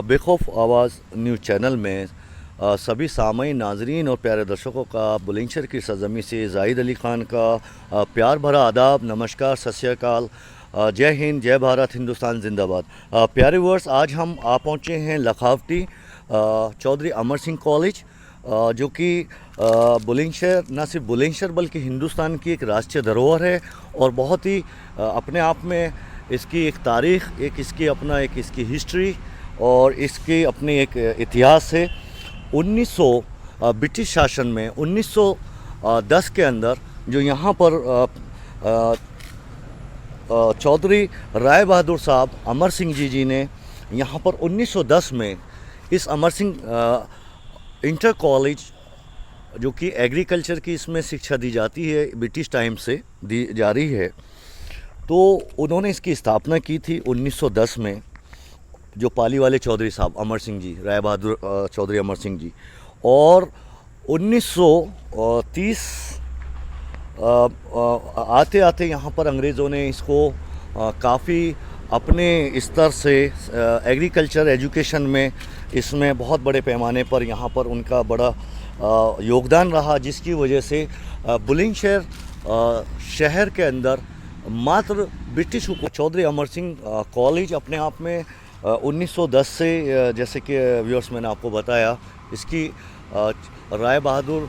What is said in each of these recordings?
बेखौफ आवाज़ news channel में सभी सामईन, नाजरीन और प्यारे दर्शकों का बुलंदशहर की सरजमी से ज़ाहिद अली ख़ान का प्यार भरा आदाब, नमस्कार, सत श्री अकाल, जय हिंद, जय भारत, हिंदुस्तान जिंदाबाद। प्यारे व्यूअर्स, आज हम आ पहुँचे हैं लखावटी चौधरी अमर सिंह कॉलेज, जो कि बुलंदशहर, न सिर्फ बुलंदशहर बल्कि हिंदुस्तान की एक राष्ट्रीय धरोहर है और बहुत ही अपने आप में इसकी एक तारीख़, एक इसकी हिस्ट्री और इसकी अपनी एक इतिहास है। 1900 ब्रिटिश शासन में 1910 के अंदर जो यहाँ पर चौधरी राय बहादुर साहब अमर सिंह जी ने यहाँ पर 1910 में इस अमर सिंह इंटर कॉलेज, जो कि एग्रीकल्चर की इसमें शिक्षा दी जाती है, ब्रिटिश टाइम से दी जा रही है, तो उन्होंने इसकी स्थापना की थी 1910 में। जो पाली वाले चौधरी साहब अमर सिंह जी, राय बहादुर चौधरी अमर सिंह जी, और 1930 आते आते यहाँ पर अंग्रेज़ों ने इसको काफ़ी अपने स्तर से एग्रीकल्चर एजुकेशन में इसमें बहुत बड़े पैमाने पर यहाँ पर उनका बड़ा योगदान रहा, जिसकी वजह से बुलंदशहर शहर के अंदर मात्र ब्रिटिश हुकूमत चौधरी अमर सिंह कॉलेज अपने आप में 1910 से, जैसे कि व्यूअर्स मैंने आपको बताया, इसकी राय बहादुर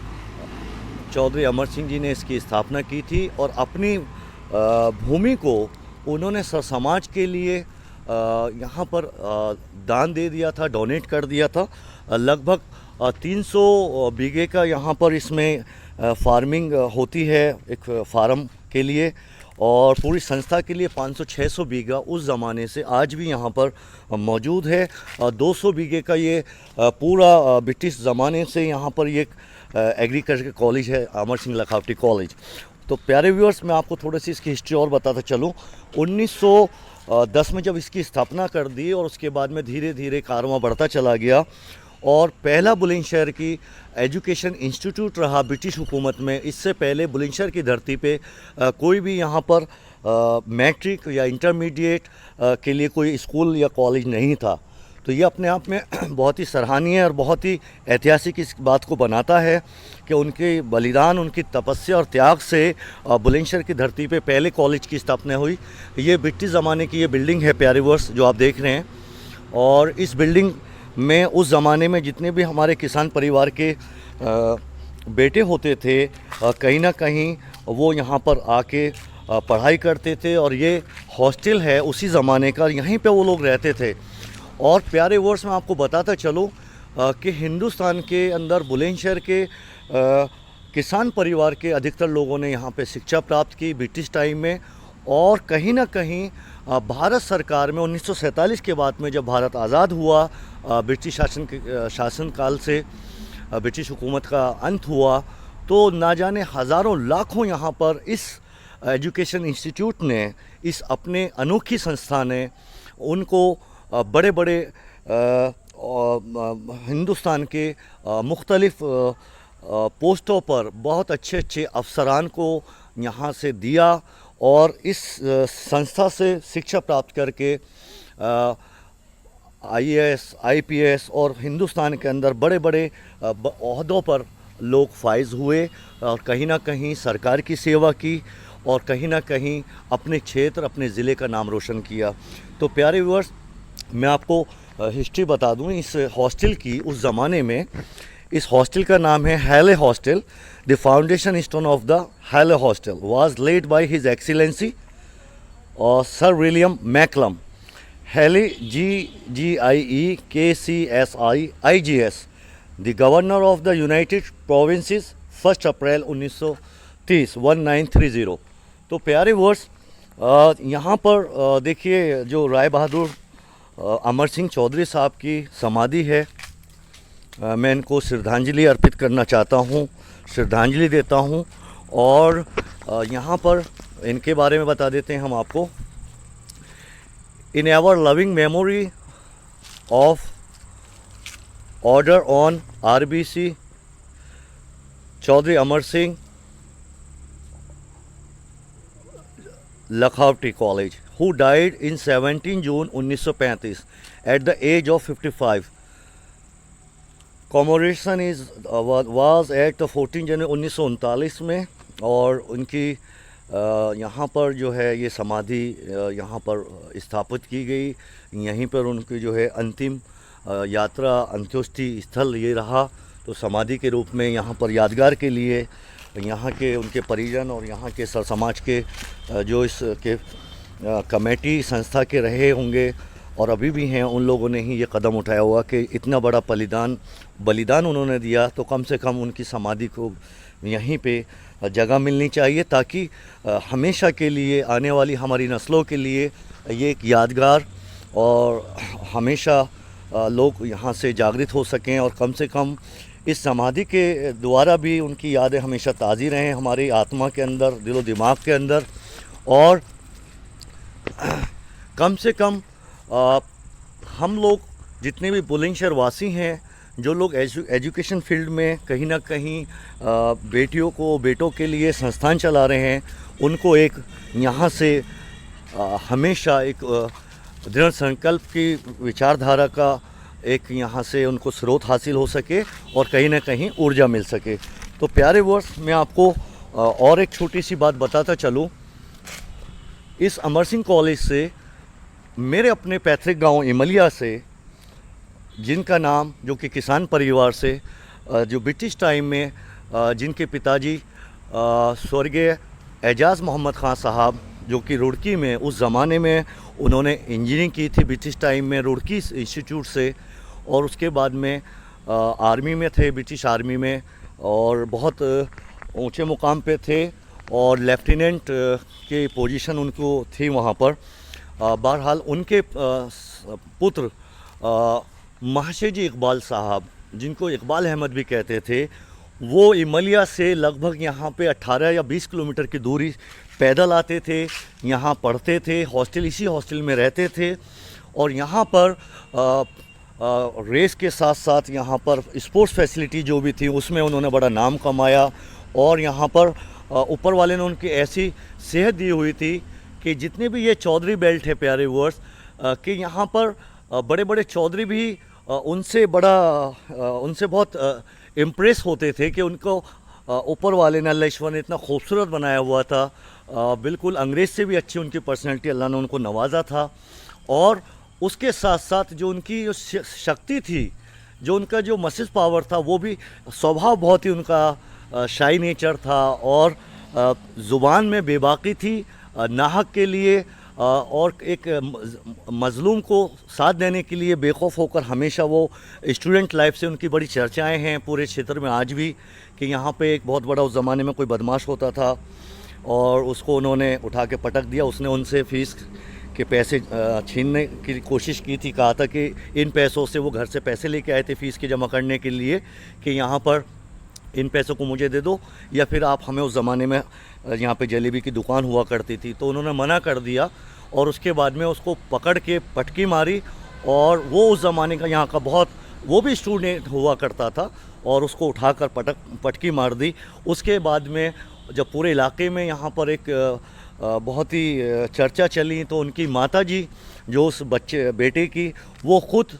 चौधरी अमर सिंह जी ने इसकी स्थापना की थी और अपनी भूमि को उन्होंने समाज के लिए यहाँ पर दान दे दिया था, डोनेट कर दिया था। लगभग 300 बीघे का यहाँ पर इसमें फार्मिंग होती है एक फार्म के लिए, और पूरी संस्था के लिए 500-600 बीघा उस ज़माने से आज भी यहाँ पर मौजूद है। 200 बीघे का ये पूरा ब्रिटिश ज़माने से यहाँ पर ये एग्रीकल्चर कॉलेज है, अमर सिंह लखावटी कॉलेज। तो प्यारे व्यूअर्स, मैं आपको थोड़ी सी इसकी हिस्ट्री और बताता चलूँ। 1910 में जब इसकी स्थापना कर दी और उसके बाद में धीरे धीरे कारवां बढ़ता चला गया और पहला बुलंदशहर की एजुकेशन इंस्टीट्यूट रहा ब्रिटिश हुकूमत में। इससे पहले बुलंदशहर की धरती पे कोई भी यहाँ पर मैट्रिक या इंटरमीडिएट के लिए कोई स्कूल या कॉलेज नहीं था। तो ये अपने आप में बहुत ही सराहनीय और बहुत ही ऐतिहासिक इस बात को बनाता है कि उनके बलिदान, उनकी तपस्या और त्याग से बुलंदशहर की धरती पे पहले कॉलेज की स्थापना हुई। ये ब्रिटिश ज़माने की ये बिल्डिंग है प्यारे व्यूअर्स, जो आप देख रहे हैं। और इस बिल्डिंग में उस ज़माने में जितने भी हमारे किसान परिवार के बेटे होते थे, कहीं ना कहीं वो यहाँ पर आके पढ़ाई करते थे, और ये हॉस्टल है उसी ज़माने का, यहीं पे वो लोग रहते थे। और प्यारे वर्ष में आपको बताता चलूँ कि हिंदुस्तान के अंदर बुलंदशहर के किसान परिवार के अधिकतर लोगों ने यहाँ पे शिक्षा प्राप्त की ब्रिटिश टाइम में। और कहीं ना कहीं भारत सरकार में 1947 के बाद में जब भारत आज़ाद हुआ, ब्रिटिश शासनकाल से ब्रिटिश हुकूमत का अंत हुआ, तो ना जाने हज़ारों लाखों यहाँ पर इस एजुकेशन इंस्टीट्यूट ने, इस अपने अनोखी संस्था ने उनको बड़े बड़े हिंदुस्तान के मुख्तलिफ़ पोस्टों पर बहुत अच्छे अच्छे अफसरान को यहाँ से दिया, और इस संस्था से शिक्षा प्राप्त करके IAS, IPS और हिंदुस्तान के अंदर बड़े बड़े ओहदों पर लोग फाइज़ हुए और कहीं ना कहीं सरकार की सेवा की और कहीं ना कहीं अपने क्षेत्र, अपने ज़िले का नाम रोशन किया। तो प्यारे व्यूअर्स, मैं आपको हिस्ट्री बता दूं इस हॉस्टल की। उस ज़माने में इस हॉस्टल का नाम है Hailey hostel. The foundation stone of the Hailey hostel was laid by his excellency sir William Malcolm Hailey GGIEKCSIIGS, the governor of the United Provinces, 1 April 1930। तो प्यारे वर्स, यहाँ पर देखिए जो राय बहादुर अमर सिंह चौधरी साहब की समाधि है। मैं इनको श्रद्धांजलि अर्पित करना चाहता हूँ, श्रद्धांजलि देता हूँ। और यहाँ पर इनके बारे में बता देते हैं हम आपको। In ever loving memory of order on RBC Chaudhary Amar Singh Lakhavti College, who died in 17 June 1935 at the age of 55. Commemoration was at 14 January 1939 में, और उनकी यहाँ पर जो है ये समाधि यहाँ पर स्थापित की गई। यहीं पर उनकी जो है अंतिम यात्रा अंत्येष्टि स्थल ये रहा। तो समाधि के रूप में यहाँ पर यादगार के लिए यहाँ के उनके परिजन और यहाँ के सर समाज के जो इसके कमेटी संस्था के रहे होंगे और अभी भी हैं, उन लोगों ने ही ये कदम उठाया हुआ कि इतना बड़ा बलिदान उन्होंने दिया, तो कम से कम उनकी समाधि को यहीं पे जगह मिलनी चाहिए, ताकि हमेशा के लिए आने वाली हमारी नस्लों के लिए ये एक यादगार और हमेशा लोग यहाँ से जागृत हो सकें, और कम से कम इस समाधि के द्वारा भी उनकी यादें हमेशा ताज़ी रहें हमारी आत्मा के अंदर, दिलो दिमाग के अंदर। और कम से कम हम लोग जितने भी बुलंदशहर वासी हैं, जो लोग एजुकेशन फील्ड में कहीं ना कहीं बेटियों को बेटों के लिए संस्थान चला रहे हैं, उनको एक यहाँ से हमेशा एक दृढ़ संकल्प की विचारधारा का एक यहाँ से उनको स्रोत हासिल हो सके और कहीं ना कहीं ऊर्जा मिल सके। तो प्यारे वर्ष, मैं आपको और एक छोटी सी बात बताता चलूँ। इस अमर सिंह कॉलेज से मेरे अपने पैतृक गांव इमलिया से, जिनका नाम जो कि किसान परिवार से, जो ब्रिटिश टाइम में जिनके पिताजी स्वर्गीय एजाज़ मोहम्मद ख़ान साहब, जो कि रुड़की में उस ज़माने में उन्होंने इंजीनियरिंग की थी ब्रिटिश टाइम में रुड़की इंस्टीट्यूट से, और उसके बाद में आर्मी में थे, ब्रिटिश आर्मी में, और बहुत ऊंचे मुकाम पे थे और लेफ्टिनेंट की पोजीशन उनको थी वहाँ पर। बहरहाल उनके पुत्र महाशेजी इकबाल साहब, जिनको इकबाल अहमद भी कहते थे, वो इमलिया से लगभग यहाँ पे 18 या 20 किलोमीटर की दूरी पैदल आते थे, यहाँ पढ़ते थे, इसी हॉस्टल में रहते थे। और यहाँ पर रेस के साथ साथ यहाँ पर स्पोर्ट्स फैसिलिटी जो भी थी उसमें उन्होंने बड़ा नाम कमाया। और यहाँ पर ऊपर वाले ने उनकी ऐसी सेहत दी हुई थी कि जितने भी ये चौधरी बेल्ट है प्यारे व्यूअर्स, कि यहाँ पर बड़े बड़े चौधरी भी उनसे बहुत इम्प्रेस होते थे कि उनको ऊपर वाले ने, अल्लाह ईश्वर ने इतना खूबसूरत बनाया हुआ था। बिल्कुल अंग्रेज़ से भी अच्छी उनकी पर्सनैलिटी अल्लाह ने उनको नवाजा था। और उसके साथ साथ जो उनकी जो शक्ति थी, जो उनका जो मसिल पावर था, वो भी स्वभाव बहुत ही उनका शाई नेचर था, और ज़ुबान में बेबाकी थी नाहक के लिए, और एक मज़लूम को साथ देने के लिए बेखौफ होकर हमेशा वो स्टूडेंट लाइफ से उनकी बड़ी चर्चाएं हैं पूरे क्षेत्र में आज भी, कि यहाँ पे एक बहुत बड़ा उस ज़माने में कोई बदमाश होता था और उसको उन्होंने उठा के पटक दिया। उसने उनसे फ़ीस के पैसे छीनने की कोशिश की थी, कहा था कि इन पैसों से, वो घर से पैसे लेके आए थे फ़ीस के जमा करने के लिए, कि यहाँ पर इन पैसों को मुझे दे दो या फिर आप हमें, उस ज़माने में यहाँ पे जलेबी की दुकान हुआ करती थी, तो उन्होंने मना कर दिया। और उसके बाद में उसको पकड़ के पटकी मारी, और वो उस ज़माने का यहाँ का बहुत, वो भी स्टूडेंट हुआ करता था, और उसको उठाकर पटकी मार दी। उसके बाद में जब पूरे इलाके में यहाँ पर एक बहुत ही चर्चा चली, तो उनकी माताजी जो उस बेटे की, वो खुद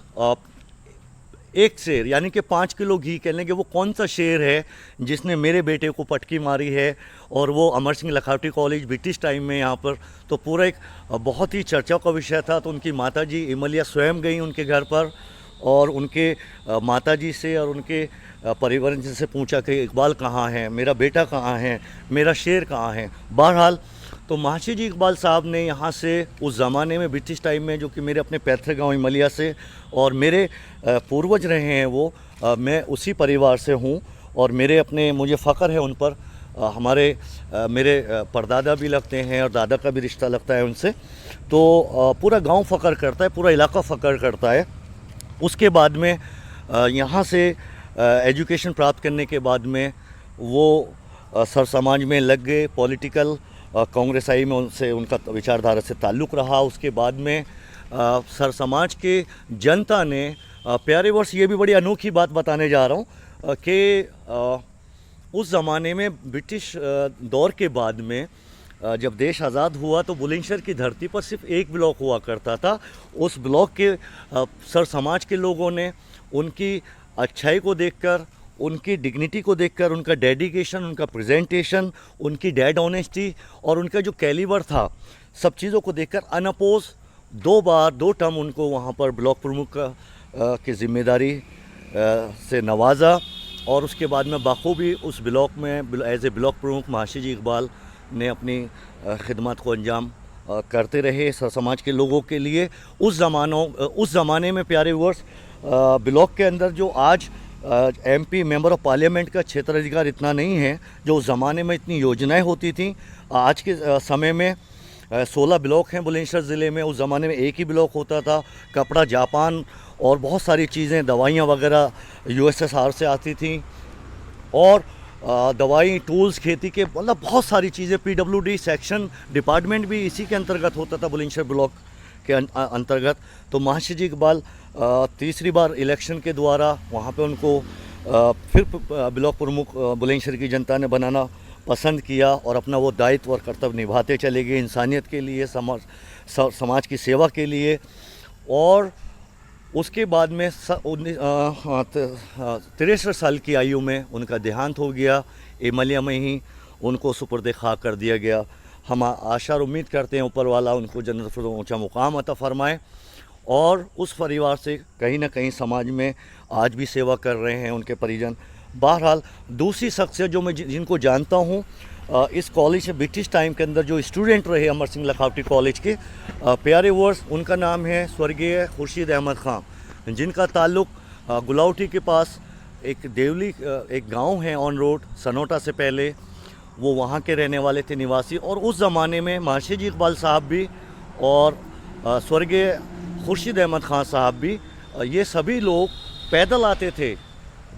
एक शेर यानी कि 5 किलो घी कह लेंगे, वो कौन सा शेर है जिसने मेरे बेटे को पटकी मारी है। और वो Amar Singh Lakhaoti college British time में यहाँ पर, तो पूरा एक बहुत ही चर्चा का विषय था। तो उनकी माताजी इमलिया स्वयं गई उनके घर पर, और उनके माताजी से और उनके परिवार से पूछा कि इकबाल कहाँ है, मेरा बेटा कहाँ है, मेरा शेर कहाँ है। बहरहाल तो महाशेजी इकबाल साहब ने यहाँ से उस ज़माने में ब्रिटिश टाइम में, जो कि मेरे अपने पैतृक गाँव इमलिया से, और मेरे पूर्वज रहे हैं वो, मैं उसी परिवार से हूँ, और मुझे फ़ख्र है उन पर। मेरे परदादा भी लगते हैं और दादा का भी रिश्ता लगता है उनसे। तो पूरा गांव फ़ख्र करता है, पूरा इलाका फ़ख्र करता है। उसके बाद में यहाँ से एजुकेशन प्राप्त करने के बाद में वो सर समाज में लग गए, पॉलिटिकल कांग्रेसाई में उनसे, उनका विचारधारा से ताल्लुक़ रहा। उसके बाद में सर समाज के जनता ने, प्यारे वर्ष, ये भी बड़ी अनोखी बात बताने जा रहा हूँ कि उस ज़माने में ब्रिटिश दौर के बाद में जब देश आज़ाद हुआ तो बुलंदशहर की धरती पर सिर्फ एक ब्लॉक हुआ करता था। उस ब्लॉक के सर समाज के लोगों ने उनकी अच्छाई को देखकर, उनकी डिग्निटी को देखकर, उनका डेडिकेशन, उनका प्रेजेंटेशन, उनकी डेड ऑनेस्टी और उनका जो कैलिबर था, सब चीज़ों को देखकर अनअपोज 2 टर्म उनको वहाँ पर ब्लॉक प्रमुख की जिम्मेदारी से नवाजा। और उसके बाद में बखूबी उस ब्लॉक में एज ए ब्लॉक प्रमुख महाशय जी इकबाल ने अपनी खिदमत को अंजाम करते रहे सर समाज के लोगों के लिए। उस ज़माने में प्यारे व्यूअर्स, ब्लॉक के अंदर जो आज एमपी मेंबर ऑफ पार्लियामेंट का क्षेत्राधिकार इतना नहीं है, जो उस ज़माने में इतनी योजनाएं होती थी। आज के समय में 16 ब्लॉक हैं बुलंदशहर ज़िले में। उस ज़माने में एक ही ब्लॉक होता था। कपड़ा जापान और बहुत सारी चीज़ें, दवाइयाँ वगैरह यूएसएसआर से आती थी, और दवाई, टूल्स, खेती के, मतलब बहुत सारी चीज़ें। पीडब्ल्यूडी सेक्शन डिपार्टमेंट भी इसी के अंतर्गत होता था बुलंदशहर ब्लॉक के अंतर्गत। तो महाशय जी इकबाल तीसरी बार इलेक्शन के द्वारा वहाँ पे उनको फिर ब्लॉक प्रमुख बुलंदशहर की जनता ने बनाना पसंद किया और अपना वो दायित्व और कर्तव्य निभाते चले गए इंसानियत के लिए, समाज की सेवा के लिए। और उसके बाद में 63 साल की आयु में उनका देहांत हो गया। एमलिया में ही उनको सुपुर्द खाक कर दिया गया। हम आशा और उम्मीद करते हैं ऊपर वाला उनको जन्नत फिरदौस ऊंचा मुकाम अता फरमाए, और उस परिवार से कहीं ना कहीं समाज में आज भी सेवा कर रहे हैं उनके परिजन। बहरहाल दूसरी शख्सियत जो मैं जिनको जानता हूँ, इस कॉलेज से ब्रिटिश टाइम के अंदर जो स्टूडेंट रहे अमर सिंह लखावटी कॉलेज के, प्यारे वर्स, उनका नाम है स्वर्गीय खुर्शीद अहमद ख़ान, जिनका ताल्लुक़ गुलावटी के पास एक देवली एक गांव है ऑन रोड सनोटा से पहले। वो वहाँ के रहने वाले थे, निवासी। और उस ज़माने में महाशय जी इकबाल साहब भी और स्वर्गीय खुर्शीद अहमद ख़ान साहब भी, ये सभी लोग पैदल आते थे।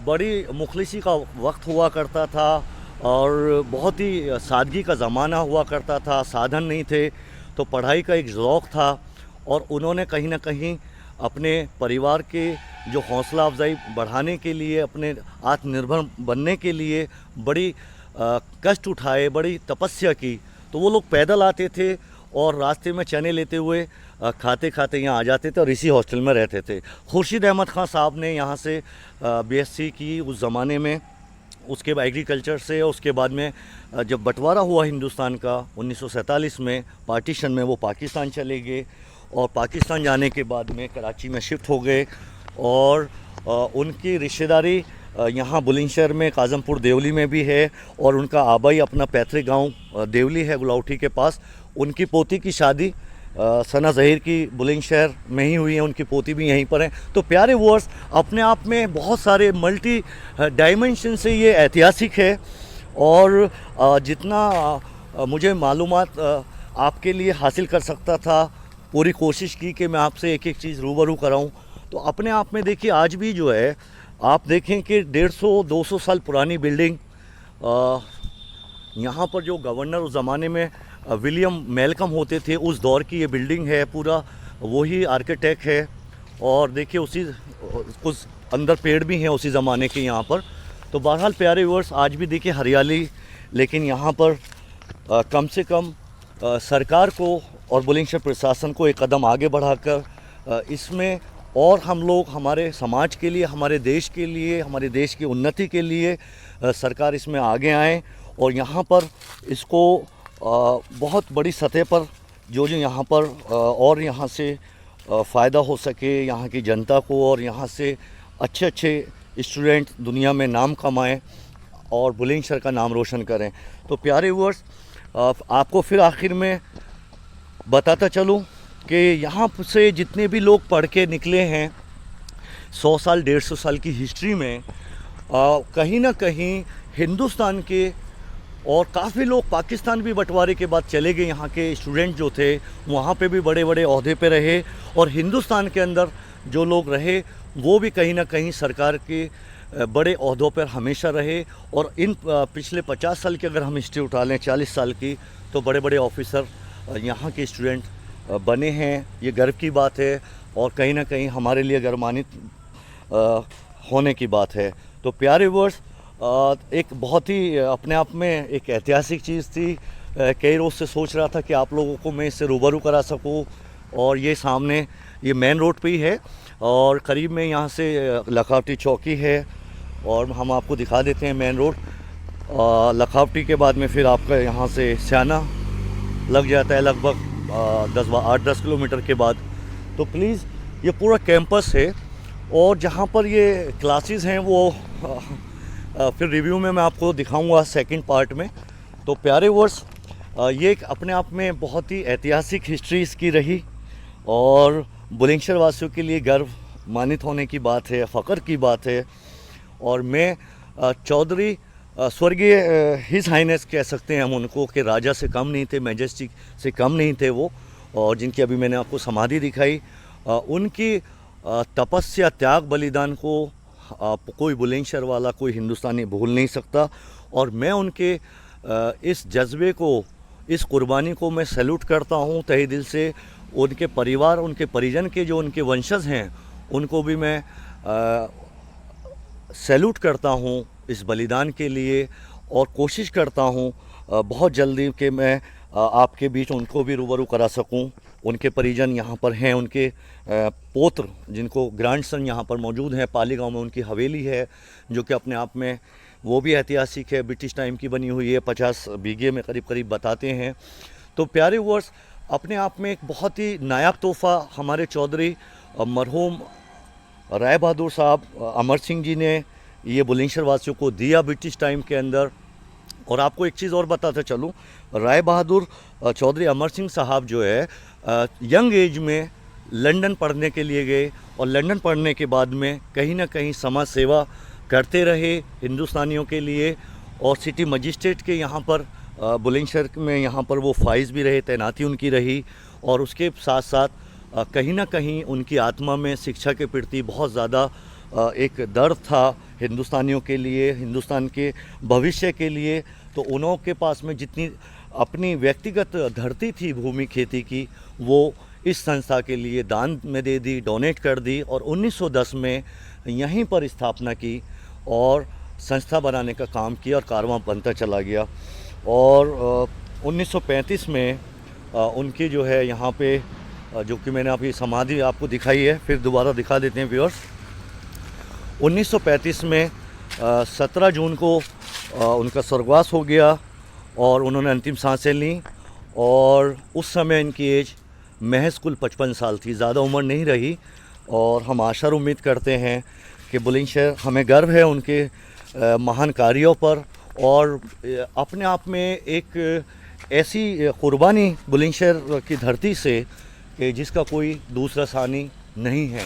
बड़ी मुखलिसी का वक्त हुआ करता था और बहुत ही सादगी का ज़माना हुआ करता था, साधन नहीं थे, तो पढ़ाई का एक ज़ौक़ था। और उन्होंने कहीं ना कहीं अपने परिवार के जो हौसला अफजाई बढ़ाने के लिए, अपने आत्मनिर्भर बनने के लिए बड़ी कष्ट उठाए, बड़ी तपस्या की। तो वो लोग पैदल आते थे और रास्ते में चने लेते हुए खाते खाते यहाँ आ जाते थे और इसी हॉस्टल में रहते थे। खुर्शीद अहमद ख़ान साहब ने यहाँ से बीएससी की उस ज़माने में, उसके बाद एग्रीकल्चर से। उसके बाद में जब बंटवारा हुआ हिंदुस्तान का 1947 में, पार्टीशन में, वो पाकिस्तान चले गए और पाकिस्तान जाने के बाद में कराची में शिफ्ट हो गए। और उनकी रिश्तेदारी यहाँ बुलंदशहर में काजमपुर देवली में भी है, और उनका आबाई अपना पैतृक गांव देवली है गुलावटी के पास। उनकी पोती की शादी सना ज़हीर की बुलंदशहर में ही हुई है, उनकी पोती भी यहीं पर है। तो प्यारे व्यूअर्स, अपने आप में बहुत सारे मल्टी डायमेंशन से ये ऐतिहासिक है। और जितना मुझे मालूमात आपके लिए हासिल कर सकता था, पूरी कोशिश की कि मैं आपसे एक एक चीज़ रूबरू कराऊं। तो अपने आप में देखिए, आज भी जो है आप देखें कि 150-200 साल पुरानी बिल्डिंग, यहाँ पर जो गवर्नर उस ज़माने में विलियम मेलकम होते थे, उस दौर की ये बिल्डिंग है। पूरा वही आर्किटेक्ट है। और देखिए उसी कुछ अंदर पेड़ भी हैं उसी ज़माने के यहाँ पर। तो बहरहाल प्यारे व्यूअर्स, आज भी देखिए हरियाली, लेकिन यहाँ पर कम से कम सरकार को और बुलंदशहर प्रशासन को एक कदम आगे बढ़ाकर इसमें, और हम लोग हमारे समाज के लिए, हमारे देश के लिए, हमारे देश की उन्नति के लिए सरकार इसमें आगे आए और यहाँ पर इसको बहुत बड़ी सतह पर जो यहाँ पर और यहाँ से फ़ायदा हो सके यहाँ की जनता को, और यहाँ से अच्छे अच्छे स्टूडेंट दुनिया में नाम कमाएं और बुलंदशहर का नाम रोशन करें। तो प्यारे व्यूअर्स, आपको फिर आखिर में बताता चलूँ कि यहाँ से जितने भी लोग पढ़ के निकले हैं 100 साल 150 साल की हिस्ट्री में, कहीं ना कहीं हिंदुस्तान के, और काफ़ी लोग पाकिस्तान भी बंटवारे के बाद चले गए। यहाँ के स्टूडेंट जो थे वहाँ पे भी बड़े बड़े ओहदे पे रहे, और हिंदुस्तान के अंदर जो लोग रहे वो भी कहीं ना कहीं सरकार के बड़े ओहदों पर हमेशा रहे। और इन पिछले 50 साल की अगर हम हिस्ट्री उठा लें, 40 साल की, तो बड़े बड़े ऑफिसर यहाँ के स्टूडेंट बने हैं। ये गर्व की बात है और कहीं ना कहीं हमारे लिए गर्मान्वित होने की बात है। तो प्यारे व्यूअर्स, एक बहुत ही अपने आप में एक ऐतिहासिक चीज़ थी कई रोज़ से सोच रहा था कि आप लोगों को मैं इससे रूबरू करा सकूं। और ये सामने ये मेन रोड पे ही है और करीब में यहाँ से लखावटी चौकी है और हम आपको दिखा देते हैं मेन रोड। लखावटी के बाद में फिर आपका यहाँ से स्याना लग जाता है लगभग 8-10 किलोमीटर के बाद। तो प्लीज़ ये पूरा कैंपस है और जहाँ पर ये क्लासेस हैं वो फिर रिव्यू में मैं आपको दिखाऊंगा सेकंड पार्ट में। तो प्यारे वर्स, ये एक अपने आप में बहुत ही ऐतिहासिक हिस्ट्री इसकी रही और बुलंदशहर वासियों के लिए गर्व मानित होने की बात है, फ़ख्र की बात है। और मैं चौधरी स्वर्गीय हिज हाइनेस कह सकते हैं हम उनको कि राजा से कम नहीं थे, मैजेस्टी से कम नहीं थे वो, और जिनकी अभी मैंने आपको समाधि दिखाई। उनकी तपस्या, त्याग, बलिदान को कोई बुलंदशहर वाला, कोई हिंदुस्तानी भूल नहीं सकता। और मैं उनके इस जज्बे को, इस कुर्बानी को मैं सैल्यूट करता हूँ तहे दिल से। उनके परिवार, उनके परिजन के जो उनके वंशज हैं उनको भी मैं सैल्यूट करता हूँ इस बलिदान के लिए और कोशिश करता हूँ बहुत जल्दी कि मैं आपके बीच उनको भी रूबरू करा सकूँ। उनके परिजन यहाँ पर हैं, उनके पोत्र जिनको ग्रैंडसन यहाँ पर मौजूद हैं। पाली गांव में उनकी हवेली है जो कि अपने आप में वो भी ऐतिहासिक है, ब्रिटिश टाइम की बनी हुई है, 50 बीघे में करीब बताते हैं। तो प्यारे व्यूअर्स, अपने आप में एक बहुत ही नायाब तोहफ़ा हमारे चौधरी मरहूम राय बहादुर साहब अमर सिंह जी ने ये बुलंदशहर वासियों को दिया ब्रिटिश टाइम के अंदर। और आपको एक चीज़ और बताते चलूँ, राय बहादुर चौधरी अमर सिंह साहब जो है यंग एज में लंदन पढ़ने के लिए गए और लंदन पढ़ने के बाद में कहीं ना कहीं समाज सेवा करते रहे हिंदुस्तानियों के लिए। और सिटी मजिस्ट्रेट के यहाँ पर बुलंदशहर में यहाँ पर वो फाइज भी रहे, तैनाती उनकी रही। और उसके साथ साथ कहीं ना कहीं उनकी आत्मा में शिक्षा के प्रति बहुत ज़्यादा एक दर्द था हिंदुस्तानियों के लिए, हिंदुस्तान के भविष्य के लिए। तो उन्हों के पास में जितनी अपनी व्यक्तिगत धरती थी भूमि खेती की, वो इस संस्था के लिए दान में दे दी, डोनेट कर दी। और 1910 में यहीं पर स्थापना की और संस्था बनाने का काम किया और कारवां बनता चला गया। और 1935 में उनकी जो है यहाँ पे जो कि मैंने अभी समाधि आपको दिखाई है, फिर दोबारा दिखा देते हैं व्यूअर्स। 1935 में 17 जून को उनका स्वर्गवास हो गया और उन्होंने अंतिम सांसें लीं। और उस समय इनकी एज महज कुल 55 साल थी, ज़्यादा उम्र नहीं रही। और हम आशा और उम्मीद करते हैं कि बुलंदशहर, हमें गर्व है उनके महान कार्यों पर। और अपने आप में एक ऐसी कुर्बानी बुलंदशहर की धरती से कि जिसका कोई दूसरा सानी नहीं है।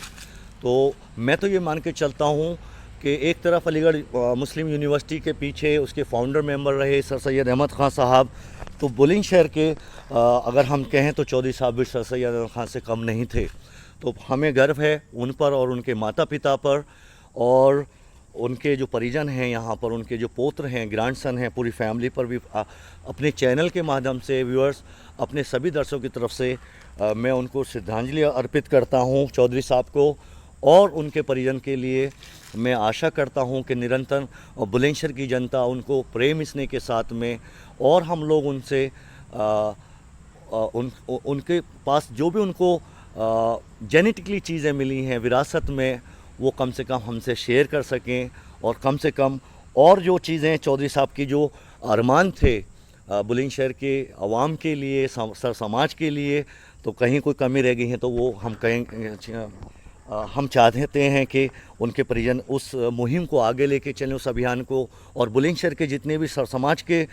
तो मैं तो ये मान के चलता हूँ कि एक तरफ अलीगढ़ मुस्लिम यूनिवर्सिटी के पीछे उसके फाउंडर मेंबर रहे सर सैयद अहमद ख़ान साहब, तो बुलंदशहर के अगर हम कहें तो चौधरी साहब भी सर सैयद अहमद ख़ान से कम नहीं थे। तो हमें गर्व है उन पर और उनके माता पिता पर, और उनके जो परिजन हैं यहाँ पर, उनके जो पौत्र हैं, ग्रैंडसन हैं, पूरी फैमिली पर भी अपने चैनल के माध्यम से व्यूअर्स, अपने सभी दर्शकों की तरफ से मैं उनको श्रद्धांजलि अर्पित करता हूँ चौधरी साहब को। और उनके परिजन के लिए मैं आशा करता हूं कि निरंतर बुलंदशहर की जनता उनको प्रेम स्नेह के साथ में, और हम लोग उनसे उनके पास जो भी उनको जेनेटिकली चीज़ें मिली हैं विरासत में, वो कम से कम हमसे शेयर कर सकें। और कम से कम और जो चीज़ें चौधरी साहब की जो अरमान थे बुलंदशहर के अवाम के लिए, सर समाज के लिए, तो कहीं कोई कमी रह गई है तो वो हम कहें, हम चाहते हैं कि उनके परिजन उस मुहिम को आगे लेके चलें, उस अभियान को। और बुलंदशहर के जितने भी सर समाज के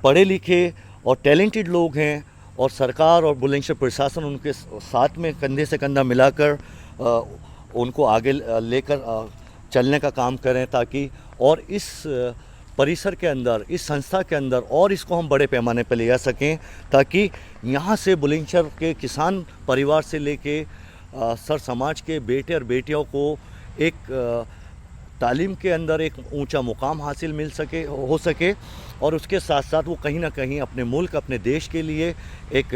पढ़े लिखे और टैलेंटेड लोग हैं, और सरकार और बुलंदशहर प्रशासन उनके साथ में कंधे से कंधा मिलाकर उनको आगे लेकर चलने का काम करें, ताकि और इस परिसर के अंदर, इस संस्था के अंदर और इसको हम बड़े पैमाने पर ले जा सकें, ताकि यहाँ से बुलंदशहर के किसान परिवार से लेके सर समाज के बेटे और बेटियों को एक तालीम के अंदर एक ऊंचा मुकाम हासिल हो सके। और उसके साथ साथ वो कहीं ना कहीं अपने मुल्क, अपने देश के लिए एक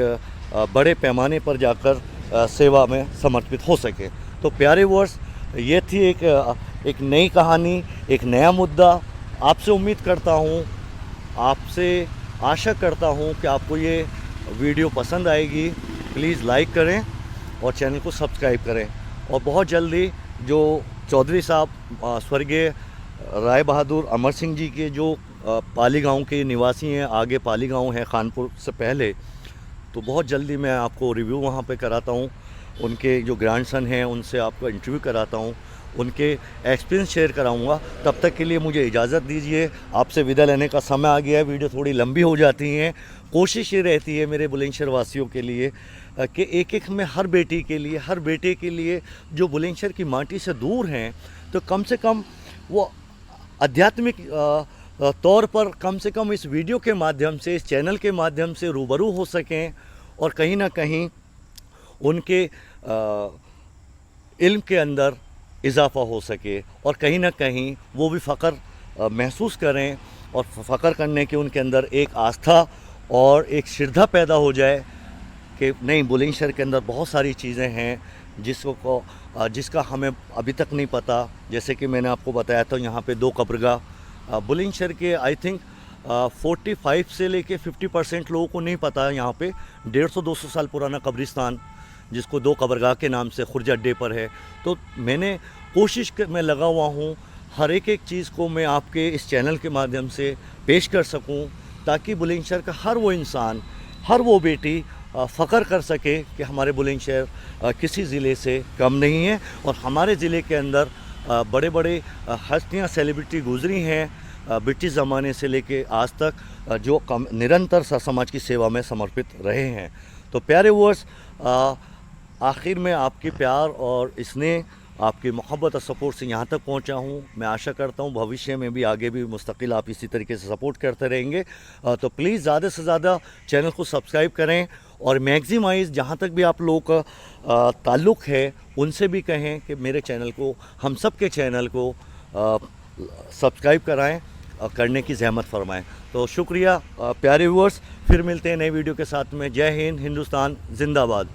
बड़े पैमाने पर जाकर सेवा में समर्पित हो सके। तो प्यारे व्यूअर्स, ये थी एक नई कहानी, एक नया मुद्दा। आपसे उम्मीद करता हूँ आपसे आशा करता हूँ कि आपको ये वीडियो पसंद आएगी। प्लीज़ लाइक करें और चैनल को सब्सक्राइब करें। और बहुत जल्दी जो चौधरी साहब स्वर्गीय राय बहादुर अमर सिंह जी के जो पाली गांव के निवासी हैं, आगे पाली गांव है खानपुर से पहले, तो बहुत जल्दी मैं आपको रिव्यू वहां पे कराता हूं। उनके जो ग्रैंडसन हैं उनसे आपको इंटरव्यू कराता हूं, उनके एक्सपीरियंस शेयर कराऊंगा। तब तक के लिए मुझे इजाज़त दीजिए, आपसे विदा लेने का समय आ गया है। वीडियो थोड़ी लंबी हो जाती हैं। कोशिश ये रहती है मेरे बुलंदशहर वासियों के लिए कि एक में हर बेटी के लिए, हर बेटे के लिए जो बुलंदशहर की माटी से दूर हैं, तो कम से कम वो आध्यात्मिक तौर पर कम से कम इस वीडियो के माध्यम से, इस चैनल के माध्यम से रूबरू हो सकें और कहीं ना कहीं उनके इल्म के अंदर इजाफ़ा हो सके और कहीं ना कहीं वो भी फ़ख्र महसूस करें और फ़ख्र करने के उनके अंदर एक आस्था और एक श्रद्धा पैदा हो जाए कि नहीं, बुलंदशहर के अंदर बहुत सारी चीज़ें हैं जिसका हमें अभी तक नहीं पता। जैसे कि मैंने आपको बताया था, यहाँ पे 2 कब्रगाह बुलंदशहर के आई थिंक 45 से लेके 50% लोगों को नहीं पता है। यहाँ पे 150-200 साल पुराना कब्रिस्तान जिसको 2 कब्रगाह के नाम से खुर्ज अड्डे पर है। तो मैंने कोशिश में लगा हुआ हूँ हर एक चीज़ को मैं आपके इस चैनल के माध्यम से पेश कर सकूँ, ताकि बुलंदशहर का हर वो इंसान, हर वो बेटी फ़ख्र कर सके कि हमारे बुलंदशहर किसी ज़िले से कम नहीं है। और हमारे ज़िले के अंदर बड़े बड़े हस्तियाँ, सेलिब्रिटी गुजरी हैं ब्रिटिश ज़माने से लेके आज तक, जो निरंतर समाज की सेवा में समर्पित रहे हैं। तो प्यारे व्यूअर्स, आखिर में आपके प्यार और स्नेह, आपकी मोहब्बत और सपोर्ट से यहाँ तक पहुँचा हूँ। मैं आशा करता हूँ भविष्य में भी आगे भी मुस्तकिल आप इसी तरीके से सपोर्ट करते रहेंगे। तो प्लीज़ ज़्यादा से ज़्यादा चैनल को सब्सक्राइब करें और मैक्सिमाइज़, जहाँ तक भी आप लोगों का ताल्लुक़ है उनसे भी कहें कि मेरे चैनल को, हम सब के चैनल को सब्सक्राइब कराएँ और करने की ज़हमत फरमाएँ। तो शुक्रिया प्यारे व्यूअर्स, फिर मिलते हैं नए वीडियो के साथ में। जय हिंद, हिंदुस्तान जिंदाबाद।